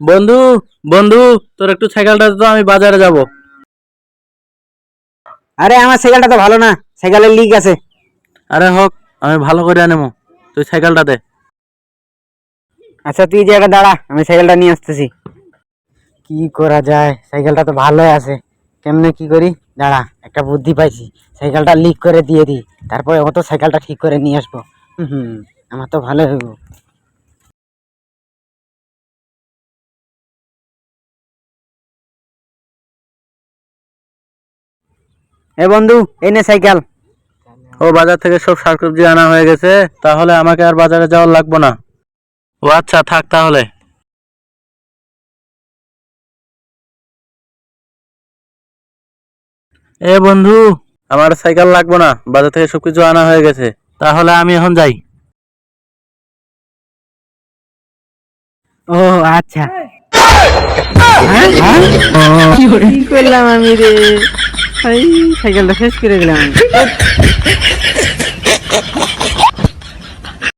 বন্ধু বন্ধু, তোর একটু সাইকেলটা দে তো, আমি বাজারে যাব। আরে আমার সাইকেলটা তো ভালো না, সাইকেলের লিক আছে। আরে হোক, আমি ভালো করে আনেমো, তুই সাইকেলটা দে। আচ্ছা তুই জায়গা দাঁড়া, আমি সাইকেলটা নিয়ে আসতেছি। কি করা যায়, সাইকেলটা তো ভালোই আছে। কেমনে কি করি, দাঁড়া একটা বুদ্ধি পাইছি। সাইকেলটা লিক করে দিয়ে দিই, তারপরে ও তো সাইকেলটা ঠিক করে নিয়ে আসবো। হুম, আমার তো ভালো হইব। এ বন্ধু, এই নে সাইকেল। ও বাজার থেকে সব শাকসবজি আনা হয়ে গেছে, তাহলে আমাকে আর বাজারে যাওয়ার লাগবে না। ও আচ্ছা, থাক তাহলে। এ বন্ধু, আমার সাইকেল লাগবে না, বাজার থেকে সবকিছু আনা হয়ে গেছে, তাহলে আমি এখন যাই। ও আচ্ছা। হ্যাঁ, হ্যাঁ? কি করলাম আমি রে? এই সাইকেলটা শেষ করে দিলাম আমি।